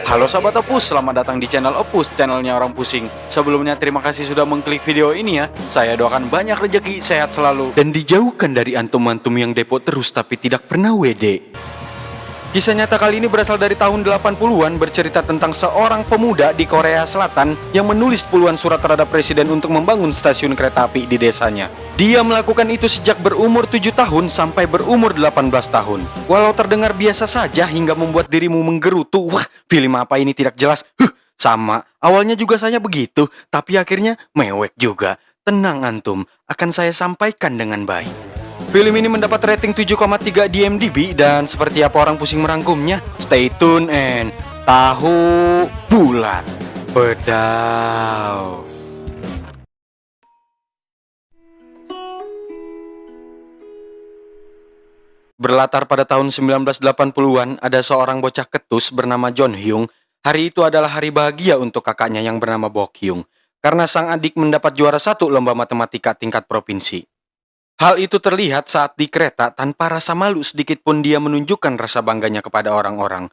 Halo sahabat Opus, selamat datang di channel Opus, channelnya orang pusing. Sebelumnya terima kasih sudah mengklik video ini ya. Saya doakan banyak rezeki, sehat selalu, dan dijauhkan dari antum-antum yang depo terus tapi tidak pernah WD. Kisah nyata kali ini berasal dari tahun 80-an, bercerita tentang seorang pemuda di Korea Selatan yang menulis puluhan surat terhadap presiden untuk membangun stasiun kereta api di desanya. Dia melakukan itu sejak berumur 7 tahun sampai berumur 18 tahun. Walau terdengar biasa saja hingga membuat dirimu menggerutu, wah film apa ini tidak jelas, sama, awalnya juga saya begitu, tapi akhirnya mewek juga. Tenang antum, akan saya sampaikan dengan baik. Film ini mendapat rating 7,3 di IMDb dan seperti apa orang pusing merangkumnya? Stay tune and tahu bulat pedau. Berlatar pada tahun 1980-an, ada seorang bocah ketus bernama John Hyung. Hari itu adalah hari bahagia untuk kakaknya yang bernama Bok Hyung, karena sang adik mendapat juara 1 lomba matematika tingkat provinsi. Hal itu terlihat saat di kereta tanpa rasa malu sedikit pun dia menunjukkan rasa bangganya kepada orang-orang.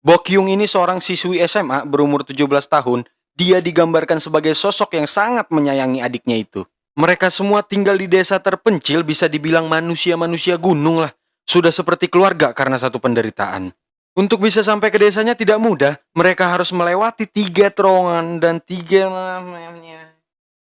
Bok Hyung ini seorang siswi SMA berumur 17 tahun. Dia digambarkan sebagai sosok yang sangat menyayangi adiknya itu. Mereka semua tinggal di desa terpencil, bisa dibilang manusia-manusia gunung lah. Sudah seperti keluarga karena satu penderitaan. Untuk bisa sampai ke desanya tidak mudah. Mereka harus melewati 3 terowongan dan 3...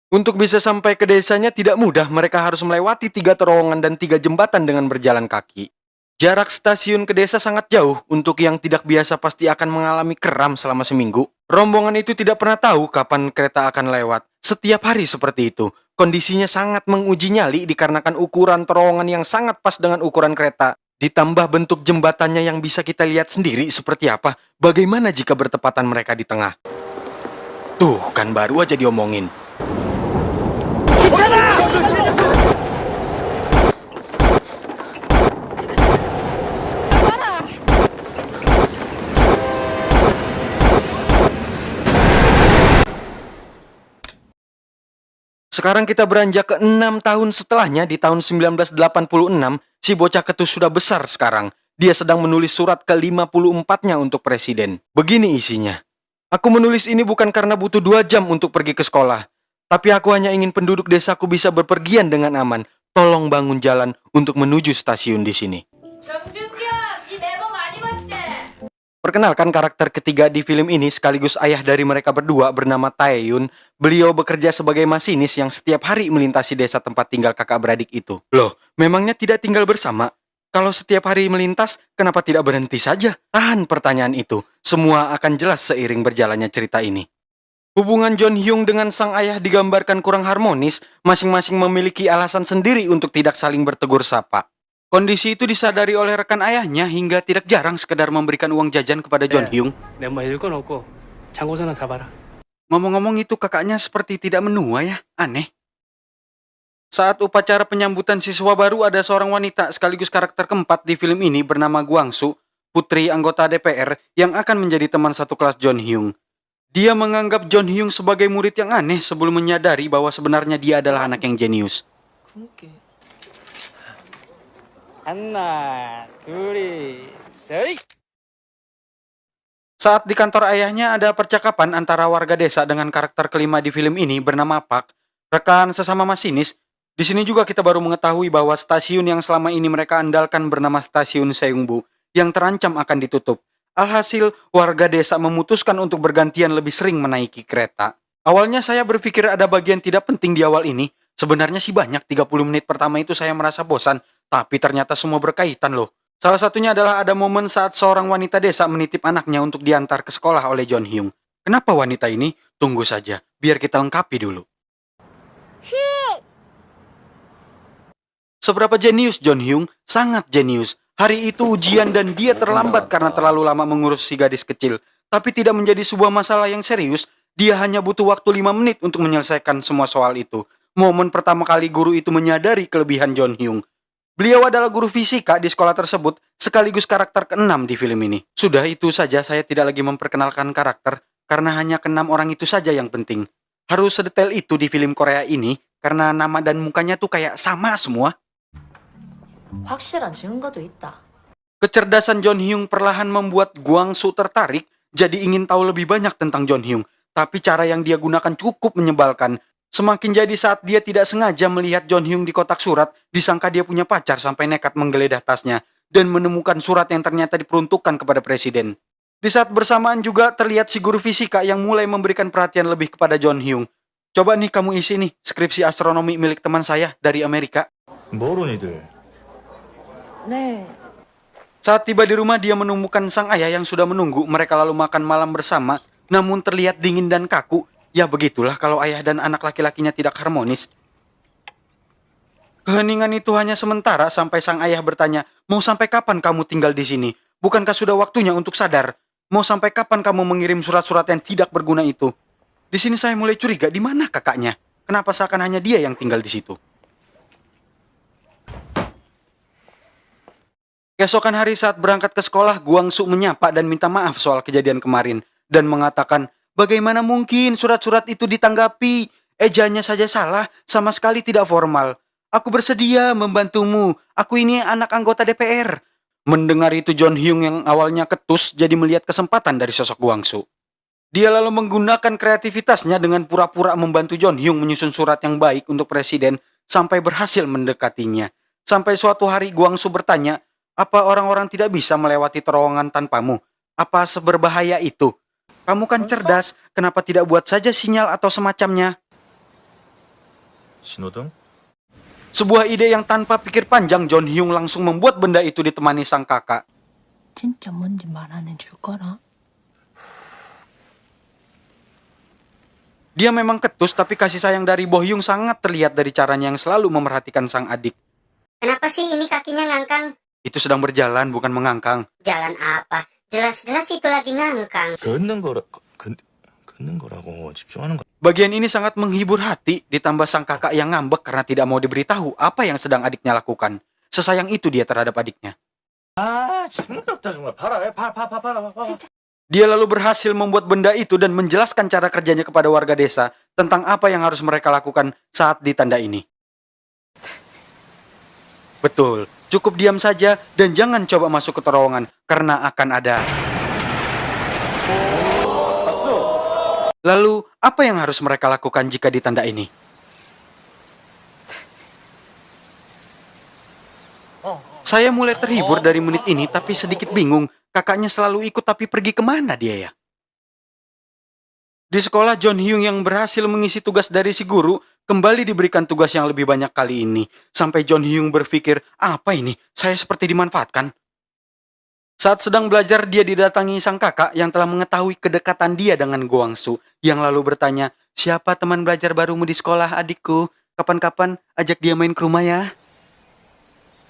Untuk bisa sampai ke desanya tidak mudah, mereka harus melewati 3 terowongan dan 3 jembatan dengan berjalan kaki. Jarak stasiun ke desa sangat jauh, untuk yang tidak biasa pasti akan mengalami kram selama seminggu. Rombongan itu tidak pernah tahu kapan kereta akan lewat. Setiap hari seperti itu. Kondisinya sangat menguji nyali dikarenakan ukuran terowongan yang sangat pas dengan ukuran kereta. Ditambah bentuk jembatannya yang bisa kita lihat sendiri seperti apa. Bagaimana jika bertepatan mereka di tengah? Tuh, kan baru aja diomongin. Sekarang kita beranjak ke 6 tahun setelahnya, di tahun 1986, si bocah ketus sudah besar sekarang. Dia sedang menulis surat ke-54-nya untuk presiden. Begini isinya. Aku menulis ini bukan karena butuh 2 jam untuk pergi ke sekolah. Tapi aku hanya ingin penduduk desaku bisa berpergian dengan aman. Tolong bangun jalan untuk menuju stasiun di sini. Perkenalkan karakter ketiga di film ini sekaligus ayah dari mereka berdua bernama Taeyun. Beliau bekerja sebagai masinis yang setiap hari melintasi desa tempat tinggal kakak beradik itu. Loh, memangnya tidak tinggal bersama? Kalau setiap hari melintas, kenapa tidak berhenti saja? Tahan pertanyaan itu. Semua akan jelas seiring berjalannya cerita ini. Hubungan John Hyung dengan sang ayah digambarkan kurang harmonis, masing-masing memiliki alasan sendiri untuk tidak saling bertegur sapa. Kondisi itu disadari oleh rekan ayahnya hingga tidak jarang sekedar memberikan uang jajan kepada John Hyung. Ngomong-ngomong itu kakaknya seperti tidak menua ya, aneh. Saat upacara penyambutan siswa baru, ada seorang wanita sekaligus karakter keempat di film ini bernama Gwangsu, putri anggota DPR yang akan menjadi teman satu kelas John Hyung. Dia menganggap John Hyung sebagai murid yang aneh sebelum menyadari bahwa sebenarnya dia adalah anak yang jenius. Saat di kantor ayahnya ada percakapan antara warga desa dengan karakter kelima di film ini bernama Pak, rekan sesama masinis. Di sini juga kita baru mengetahui bahwa stasiun yang selama ini mereka andalkan bernama Stasiun Seungbu yang terancam akan ditutup. Alhasil, warga desa memutuskan untuk bergantian lebih sering menaiki kereta. Awalnya saya berpikir ada bagian tidak penting di awal ini. Sebenarnya sih banyak, 30 menit pertama itu saya merasa bosan, tapi ternyata semua berkaitan loh. Salah satunya adalah ada momen saat seorang wanita desa menitip anaknya untuk diantar ke sekolah oleh John Hyung. Kenapa wanita ini? Tunggu saja, biar kita lengkapi dulu. Seberapa jenius John Hyung? Sangat jenius. Hari itu ujian dan dia terlambat karena terlalu lama mengurus si gadis kecil. Tapi tidak menjadi sebuah masalah yang serius. Dia hanya butuh waktu 5 menit untuk menyelesaikan semua soal itu. Momen pertama kali guru itu menyadari kelebihan John Hyung. Beliau adalah guru fisika di sekolah tersebut, sekaligus karakter ke-6 di film ini. Sudah itu saja, saya tidak lagi memperkenalkan karakter, karena hanya ke-6 orang itu saja yang penting. Harus sedetail itu di film Korea ini, karena nama dan mukanya tuh kayak sama semua. 확실한 증거도 있다. Kecerdasan John Hyung perlahan membuat Gwangsu tertarik jadi ingin tahu lebih banyak tentang John Hyung. Tapi cara yang dia gunakan cukup menyebalkan. Semakin jadi saat dia tidak sengaja melihat John Hyung di kotak surat, disangka dia punya pacar sampai nekat menggeledah tasnya dan menemukan surat yang ternyata diperuntukkan kepada presiden. Di saat bersamaan juga terlihat si guru fisika yang mulai memberikan perhatian lebih kepada John Hyung. Coba nih kamu isi nih skripsi astronomi milik teman saya dari Amerika. 뭐로 니들? 네. Saat tiba di rumah dia menemukan sang ayah yang sudah menunggu. Mereka lalu makan malam bersama, namun terlihat dingin dan kaku. Ya begitulah kalau ayah dan anak laki-lakinya tidak harmonis. Keheningan itu hanya sementara sampai sang ayah bertanya, mau sampai kapan kamu tinggal di sini? Bukankah sudah waktunya untuk sadar? Mau sampai kapan kamu mengirim surat-surat yang tidak berguna itu? Di sini saya mulai curiga, di mana kakaknya? Kenapa seakan hanya dia yang tinggal di situ? Keesokan hari saat berangkat ke sekolah, Guangsu menyapa dan minta maaf soal kejadian kemarin. Dan mengatakan, bagaimana mungkin surat-surat itu ditanggapi? Ejanya saja salah, sama sekali tidak formal. Aku bersedia membantumu, aku ini anak anggota DPR. Mendengar itu John Hyung yang awalnya ketus jadi melihat kesempatan dari sosok Guangsu. Dia lalu menggunakan kreativitasnya dengan pura-pura membantu John Hyung menyusun surat yang baik untuk presiden sampai berhasil mendekatinya. Sampai suatu hari Guangsu bertanya, apa orang-orang tidak bisa melewati terowongan tanpamu? Apa seberbahaya itu? Kamu kan cerdas, kenapa tidak buat saja sinyal atau semacamnya? 신호등? Sebuah ide yang tanpa pikir panjang, John Hyung langsung membuat benda itu ditemani sang kakak. 진짜 뭔지 말 안 해줄 거라. Dia memang ketus, tapi kasih sayang dari Boh Hyung sangat terlihat dari caranya yang selalu memerhatikan sang adik. Kenapa sih ini kakinya ngangkang? Itu sedang berjalan, bukan mengangkang. Jalan apa? Jelas-jelas itu lagi ngangkang. 걷는 거라고 집중하는 거. Bagian ini sangat menghibur hati, ditambah sang kakak yang ngambek karena tidak mau diberitahu apa yang sedang adiknya lakukan. Sesayang itu dia terhadap adiknya. 아, 징그럽다 정말. 봐라, 봐라. Dia lalu berhasil membuat benda itu dan menjelaskan cara kerjanya kepada warga desa tentang apa yang harus mereka lakukan saat di tanda ini. Betul, cukup diam saja dan jangan coba masuk ke terowongan karena akan ada. Lalu, apa yang harus mereka lakukan jika di tanda ini? Saya mulai terhibur dari menit ini tapi sedikit bingung. Kakaknya selalu ikut tapi pergi kemana dia ya? Di sekolah, John Hyung yang berhasil mengisi tugas dari si guru kembali diberikan tugas yang lebih banyak kali ini. Sampai John Hyung berpikir, apa ini? Saya seperti dimanfaatkan. Saat sedang belajar, dia didatangi sang kakak yang telah mengetahui kedekatan dia dengan Guangsu. Yang lalu bertanya, siapa teman belajar barumu di sekolah adikku? Kapan-kapan ajak dia main ke rumah ya.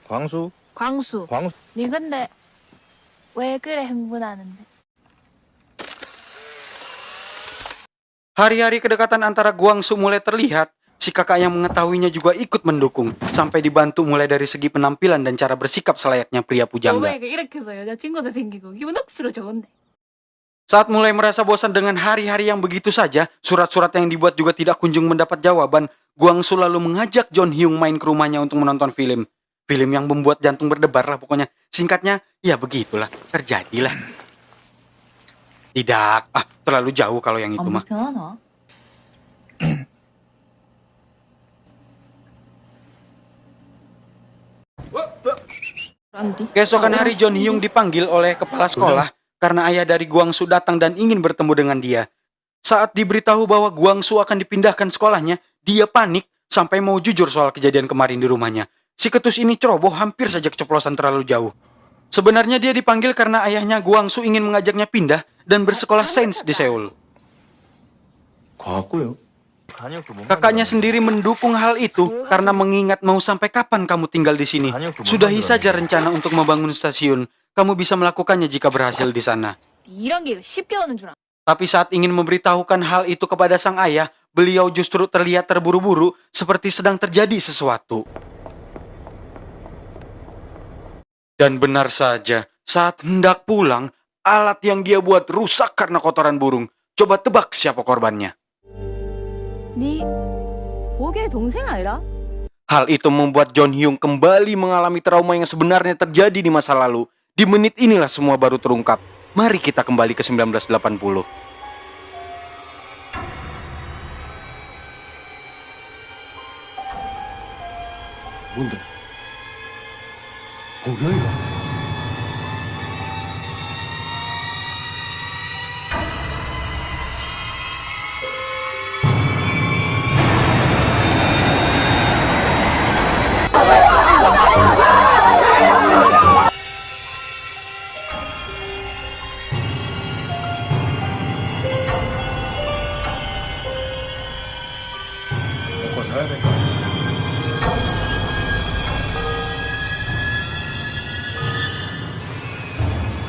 광수? 광수. 광수? 니 근데 왜 그래 흥분하는데? Hari-hari kedekatan antara Guangsu mulai terlihat. Si kakak yang mengetahuinya juga ikut mendukung. Sampai dibantu mulai dari segi penampilan dan cara bersikap selayaknya pria pujangga. 너왜 이렇게 해서 여자친구도 생기고 기분 억수로 좋은데? Saat mulai merasa bosan dengan hari-hari yang begitu saja, surat-surat yang dibuat juga tidak kunjung mendapat jawaban. Guangsu lalu mengajak John Hyung main ke rumahnya untuk menonton film. Film yang membuat jantung berdebar lah pokoknya. Singkatnya, ya begitulah, terjadilah. Tidak, terlalu jauh kalau yang itu mah. 불편하나? Keesokan hari John Hyung dipanggil oleh kepala sekolah karena ayah dari Guangsu datang dan ingin bertemu dengan dia. Saat diberitahu bahwa Guangsu akan dipindahkan sekolahnya, dia panik sampai mau jujur soal kejadian kemarin di rumahnya. Si ketus ini ceroboh, hampir saja keceplosan terlalu jauh. Sebenarnya dia dipanggil karena ayahnya Guangsu ingin mengajaknya pindah dan bersekolah sains di Seoul. 과학고요. Kakaknya sendiri mendukung hal itu karena mengingat mau sampai kapan kamu tinggal di sini. Sudahi saja rencana untuk membangun stasiun. Kamu bisa melakukannya jika berhasil di sana. 이런 게 쉽게 오는 줄 알아. Tapi saat ingin memberitahukan hal itu kepada sang ayah, beliau justru terlihat terburu-buru seperti sedang terjadi sesuatu. Dan benar saja, saat hendak pulang, alat yang dia buat rusak karena kotoran burung. Coba tebak siapa korbannya. 네 보게 동생 아니라? Hal itu membuat John Hyung kembali mengalami trauma yang sebenarnya terjadi di masa lalu. Di menit inilah semua baru terungkap. Mari kita kembali ke 1980. 뭔데? 뭐야 이거? 먹고 살아야 될 거 아니야.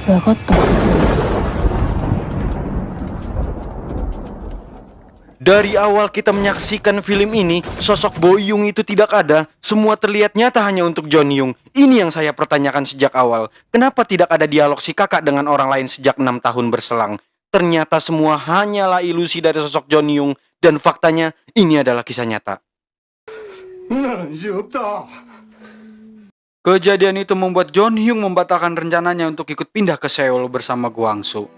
왜 갔다? Dari awal kita menyaksikan film ini, sosok Boyung itu tidak ada. Semua terlihat nyata hanya untuk John Yung. Ini yang saya pertanyakan sejak awal. Kenapa tidak ada dialog si kakak dengan orang lain sejak 6 tahun berselang? Ternyata semua hanyalah ilusi dari sosok John Yung. Dan faktanya, ini adalah kisah nyata. 나는 이제 없다. Kejadian itu membuat John Hyung membatalkan rencananya untuk ikut pindah ke Seoul bersama Gwangsu.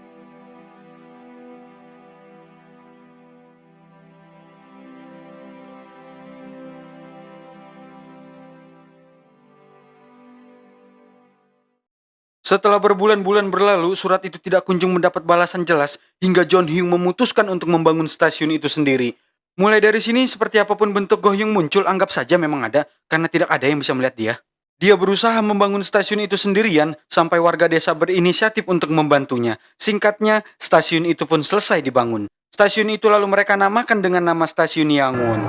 Setelah berbulan-bulan berlalu, surat itu tidak kunjung mendapat balasan jelas hingga John Hyung memutuskan untuk membangun stasiun itu sendiri. Mulai dari sini, seperti apapun bentuk Go Hyung muncul, anggap saja memang ada, karena tidak ada yang bisa melihat dia. Dia berusaha membangun stasiun itu sendirian, sampai warga desa berinisiatif untuk membantunya. Singkatnya, stasiun itu pun selesai dibangun. Stasiun itu lalu mereka namakan dengan nama Stasiun Yangon.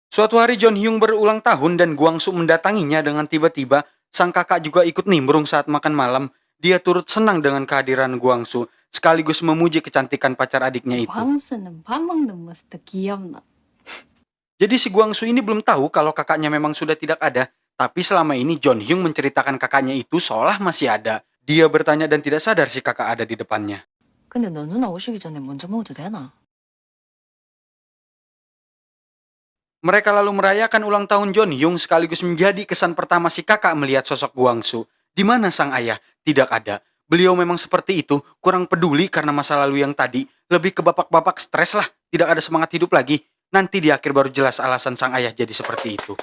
Suatu hari John Hyung berulang tahun dan Gwangsu mendatanginya dengan tiba-tiba. Sang kakak juga ikut nimbrung saat makan malam. Dia turut senang dengan kehadiran Gwangsu, sekaligus memuji kecantikan pacar adiknya itu. 광수는 밥 먹는 모습도 귀엽나? Jadi si Gwangsu ini belum tahu kalau kakaknya memang sudah tidak ada. Tapi selama ini John Hyung menceritakan kakaknya itu seolah masih ada. Dia bertanya dan tidak sadar si kakak ada di depannya. 근데 너 누나 오시기 전에 먼저 먹어도 되나? Mereka lalu merayakan ulang tahun John Hyung sekaligus menjadi kesan pertama si kakak melihat sosok Gwangsu. Di mana sang ayah? Tidak ada. Beliau memang seperti itu, kurang peduli karena masa lalu yang tadi. Lebih ke bapak-bapak stres lah, tidak ada semangat hidup lagi. Nanti di akhir baru jelas alasan sang ayah jadi seperti itu.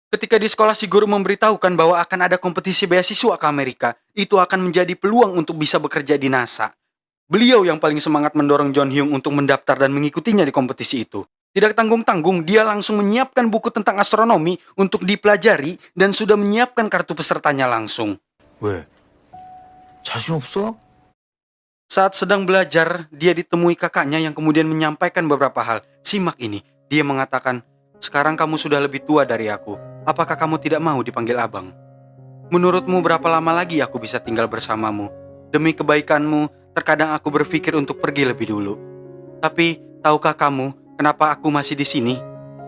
Ketika di sekolah si guru memberitahukan bahwa akan ada kompetisi beasiswa ke Amerika, itu akan menjadi peluang untuk bisa bekerja di NASA. Beliau yang paling semangat mendorong John Hyung untuk mendaftar dan mengikutinya di kompetisi itu. Tidak tanggung-tanggung, dia langsung menyiapkan buku tentang astronomi untuk dipelajari dan sudah menyiapkan kartu pesertanya langsung. 왜? 자신 없어? Saat sedang belajar, dia ditemui kakaknya yang kemudian menyampaikan beberapa hal. Simak ini, dia mengatakan, "Sekarang kamu sudah lebih tua dari aku. Apakah kamu tidak mau dipanggil abang? Menurutmu berapa lama lagi aku bisa tinggal bersamamu? Demi kebaikanmu, terkadang aku berpikir untuk pergi lebih dulu. Tapi, tahukah kamu kenapa aku masih di sini?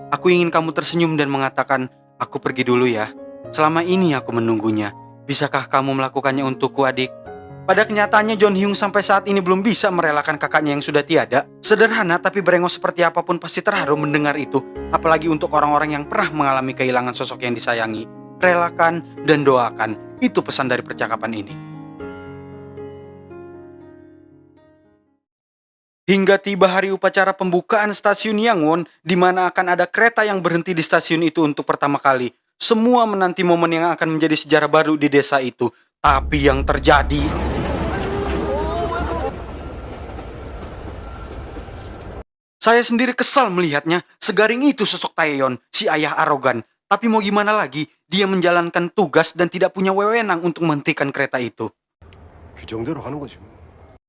Aku ingin kamu tersenyum dan mengatakan, aku pergi dulu ya. Selama ini aku menunggunya. Bisakah kamu melakukannya untukku, adik?" Pada kenyataannya John Hyung sampai saat ini belum bisa merelakan kakaknya yang sudah tiada. Sederhana tapi berengos seperti apapun pasti terharu mendengar itu. Apalagi untuk orang-orang yang pernah mengalami kehilangan sosok yang disayangi. Relakan dan doakan. Itu pesan dari percakapan ini. Hingga tiba hari upacara pembukaan stasiun Yangon, di mana akan ada kereta yang berhenti di stasiun itu untuk pertama kali. Semua menanti momen yang akan menjadi sejarah baru di desa itu. Tapi yang terjadi... Saya sendiri kesal melihatnya, segaring itu sosok Taeyeon, si ayah arogan. Tapi mau gimana lagi, dia menjalankan tugas dan tidak punya wewenang untuk menghentikan kereta itu. 규정대로 하는 거지.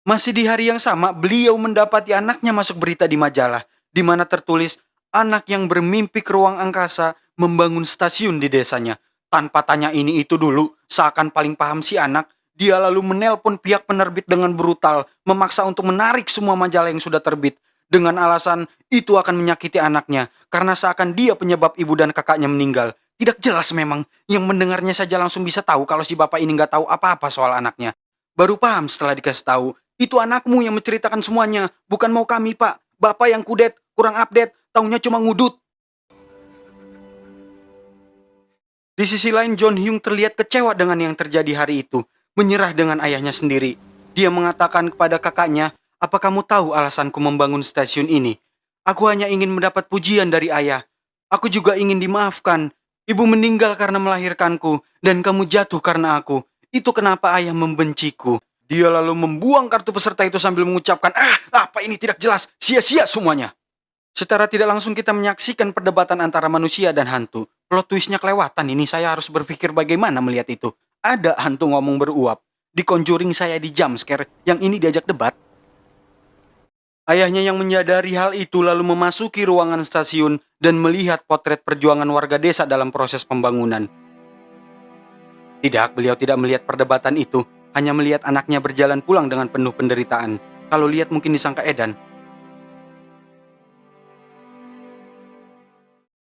Masih di hari yang sama, beliau mendapati anaknya masuk berita di majalah, di mana tertulis, anak yang bermimpi ke ruang angkasa membangun stasiun di desanya. Tanpa tanya ini itu dulu, seakan paling paham si anak, dia lalu menelpon pihak penerbit dengan brutal, memaksa untuk menarik semua majalah yang sudah terbit. Dengan alasan itu akan menyakiti anaknya, karena seakan dia penyebab ibu dan kakaknya meninggal. Tidak jelas memang, yang mendengarnya saja langsung bisa tahu kalau si bapak ini nggak tahu apa-apa soal anaknya. Baru paham setelah dikasih tahu, itu anakmu yang menceritakan semuanya, bukan mau kami pak. Bapak yang kudet, kurang update, taunya cuma ngudut. Di sisi lain, John Hyung terlihat kecewa dengan yang terjadi hari itu, menyerah dengan ayahnya sendiri. Dia mengatakan kepada kakaknya, "Apa kamu tahu alasanku membangun stasiun ini? Aku hanya ingin mendapat pujian dari ayah. Aku juga ingin dimaafkan. Ibu meninggal karena melahirkanku, dan kamu jatuh karena aku. Itu kenapa ayah membenciku." Dia lalu membuang kartu peserta itu sambil mengucapkan, apa ini tidak jelas, sia-sia semuanya. Secara tidak langsung kita menyaksikan perdebatan antara manusia dan hantu. Plot twistnya kelewatan ini, saya harus berpikir bagaimana melihat itu. Ada hantu ngomong beruap. Di Conjuring saya di jump scare, yang ini diajak debat. Ayahnya yang menyadari hal itu lalu memasuki ruangan stasiun dan melihat potret perjuangan warga desa dalam proses pembangunan. Tidak, beliau tidak melihat perdebatan itu, hanya melihat anaknya berjalan pulang dengan penuh penderitaan. Kalau lihat mungkin disangka edan.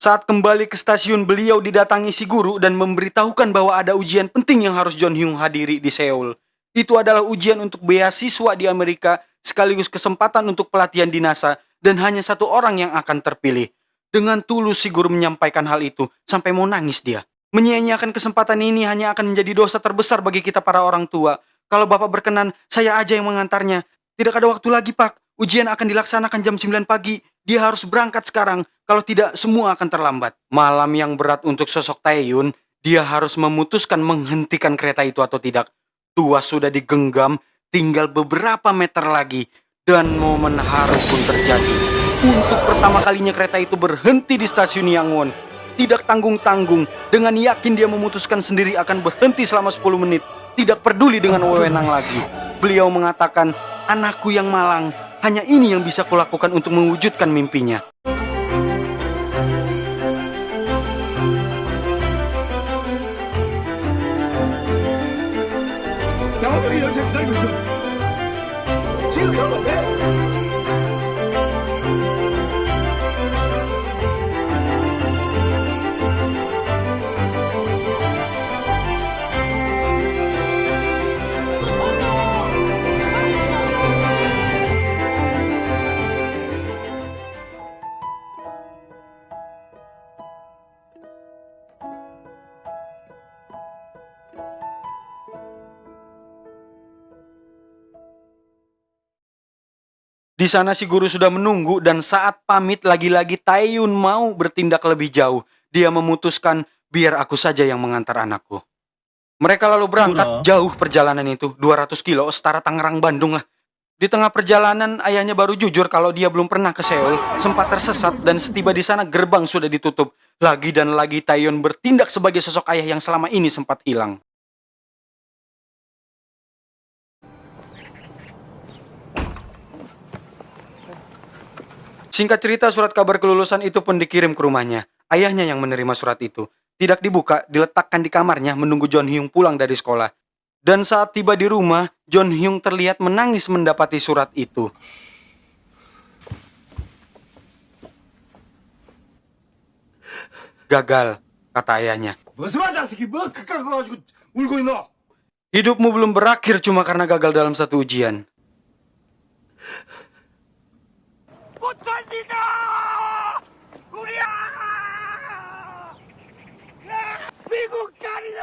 Saat kembali ke stasiun, beliau didatangi si guru dan memberitahukan bahwa ada ujian penting yang harus John Hyung hadiri di Seoul. Itu adalah ujian untuk beasiswa di Amerika, sekaligus kesempatan untuk pelatihan di NASA, dan hanya satu orang yang akan terpilih. Dengan tulus si guru menyampaikan hal itu, sampai mau nangis dia. Menyia-nyiakan kesempatan ini hanya akan menjadi dosa terbesar bagi kita para orang tua. Kalau Bapak berkenan, saya aja yang mengantarnya. Tidak ada waktu lagi, Pak. Ujian akan dilaksanakan jam 9 pagi. Dia harus berangkat sekarang. Kalau tidak, semua akan terlambat. Malam yang berat untuk sosok Taeyun. Dia harus memutuskan menghentikan kereta itu atau tidak. Tuas sudah digenggam, tinggal beberapa meter lagi. Dan momen haru pun terjadi. Untuk pertama kalinya kereta itu berhenti di stasiun Yangon. Tidak tanggung-tanggung, dengan yakin dia memutuskan sendiri akan berhenti selama 10 menit. Tidak peduli dengan wewenang lagi. Beliau mengatakan, "Anakku yang malang, hanya ini yang bisa kulakukan untuk mewujudkan mimpinya." 야옹이 열차 기다리고 있어. 지금 가면 돼. Di sana si guru sudah menunggu dan saat pamit lagi-lagi Taeyun mau bertindak lebih jauh. Dia memutuskan, biar aku saja yang mengantar anakku. Mereka lalu berangkat jauh perjalanan itu, 200 kilo, setara Tangerang Bandung lah. Di tengah perjalanan ayahnya baru jujur kalau dia belum pernah ke Seoul, sempat tersesat dan setiba di sana gerbang sudah ditutup. Lagi dan lagi Taeyun bertindak sebagai sosok ayah yang selama ini sempat hilang. Singkat cerita, surat kabar kelulusan itu pun dikirim ke rumahnya. Ayahnya yang menerima surat itu. Tidak dibuka, diletakkan di kamarnya menunggu John Hyung pulang dari sekolah. Dan saat tiba di rumah, John Hyung terlihat menangis mendapati surat itu. Gagal, kata ayahnya. 무슨 말 자식이 뭐 그깟 거 가지고 울고 있노? Hidupmu belum berakhir cuma karena gagal dalam satu ujian. 못합니다. 우리야. 미국 가리라.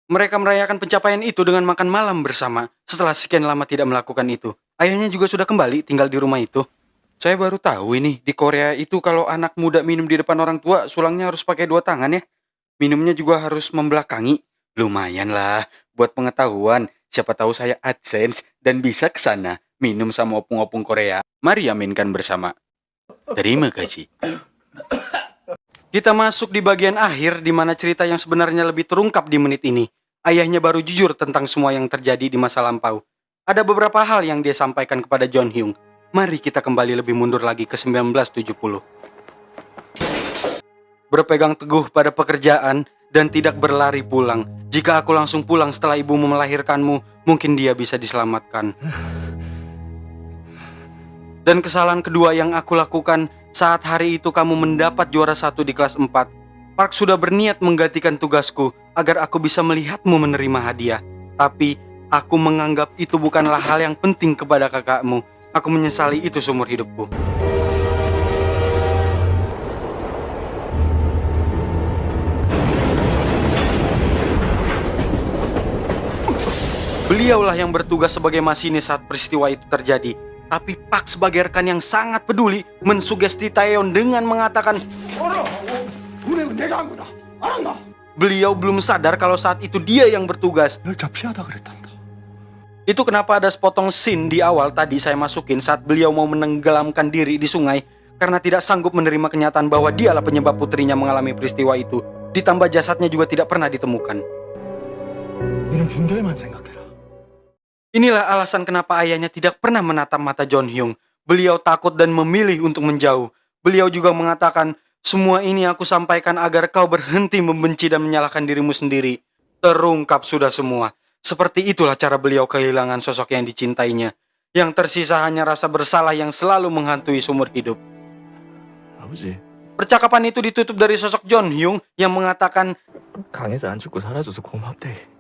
Mereka merayakan pencapaian itu dengan makan malam bersama. Setelah sekian lama tidak melakukan itu, ayahnya juga sudah kembali tinggal di rumah itu. Saya baru tahu ini, di Korea itu kalau anak muda minum di depan orang tua, sulangnya harus pakai 2 tangan ya. Minumnya juga harus membelakangi. Lumayan lah, buat pengetahuan. Siapa tahu saya AdSense dan bisa ke sana minum sama opung-opung Korea. Mari aminkan bersama. Terima kasih. Kita masuk di bagian akhir di mana cerita yang sebenarnya lebih terungkap di menit ini. Ayahnya baru jujur tentang semua yang terjadi di masa lampau. Ada beberapa hal yang dia sampaikan kepada John Hyung. Mari kita kembali lebih mundur lagi ke 1970. Berpegang teguh pada pekerjaan dan tidak berlari pulang. Jika aku langsung pulang setelah ibumu melahirkanmu, mungkin dia bisa diselamatkan. Dan kesalahan kedua yang aku lakukan saat hari itu kamu mendapat juara 1 di kelas 4. Park sudah berniat menggantikan tugasku agar aku bisa melihatmu menerima hadiah. Tapi aku menganggap itu bukanlah hal yang penting kepada kakakmu. Aku menyesali itu seumur hidupku. Beliaulah yang bertugas sebagai masinis saat peristiwa itu terjadi. Tapi Pak sebagai rekan yang sangat peduli mensugesti Taeyeon dengan mengatakan 운행은 내가 한 거다. 알았나? beliau belum sadar kalau saat itu dia yang bertugas. 열차 피하다 그랬단다. Itu kenapa ada sepotong scene di awal tadi saya masukin saat beliau mau menenggelamkan diri di sungai karena tidak sanggup menerima kenyataan bahwa dialah penyebab putrinya mengalami peristiwa itu. Ditambah jasadnya juga tidak pernah ditemukan. 너는 준결에만 생각해라. Inilah alasan kenapa ayahnya tidak pernah menatap mata John Hyung. Beliau takut dan memilih untuk menjauh. Beliau juga mengatakan, semua ini aku sampaikan agar kau berhenti membenci dan menyalahkan dirimu sendiri. Terungkap sudah semua. Seperti itulah cara beliau kehilangan sosok yang dicintainya. Yang tersisa hanya rasa bersalah yang selalu menghantui seumur hidup. 아버지, Percakapan itu ditutup dari sosok John Hyung yang mengatakan, 강에서 안 죽고 살아줘서 고맙대.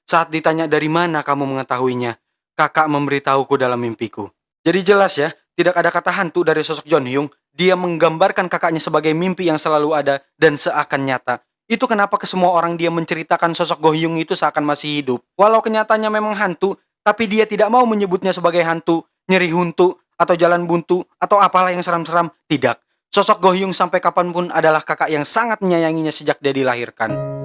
saat ditanya dari mana kamu mengetahuinya, kakak memberitahuku dalam mimpiku. Jadi jelas ya, tidak ada kata hantu dari sosok John Hyung. Dia menggambarkan kakaknya sebagai mimpi yang selalu ada dan seakan nyata. Itu kenapa ke semua orang dia menceritakan sosok Go Hyung itu seakan masih hidup. Walau kenyataannya memang hantu, tapi dia tidak mau menyebutnya sebagai hantu, nyeri huntu, atau jalan buntu, atau apalah yang seram-seram. Tidak. Sosok Go Hyung sampai kapanpun adalah kakak yang sangat menyayanginya sejak dia dilahirkan.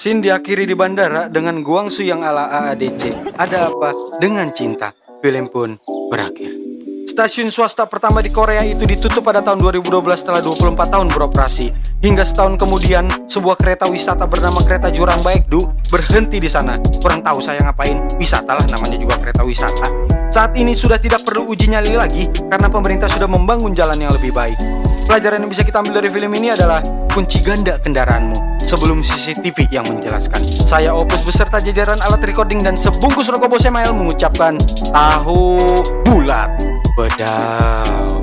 Scene diakhiri di bandara dengan Guangsu yang ala AADC. Ada apa dengan cinta? Film pun berakhir. Stasiun swasta pertama di Korea itu ditutup pada tahun 2012 setelah 24 tahun beroperasi. Hingga setahun kemudian, sebuah kereta wisata bernama Kereta Jurang Baekdu berhenti di sana. Kurang tahu saya ngapain, wisata lah namanya juga kereta wisata. Saat ini sudah tidak perlu uji nyali lagi karena pemerintah sudah membangun jalan yang lebih baik. Pelajaran yang bisa kita ambil dari film ini adalah kunci ganda kendaraanmu sebelum CCTV yang menjelaskan. Saya Opus beserta jajaran alat recording dan sebungkus rokok Bosemail mengucapkan tahu bulat pedau.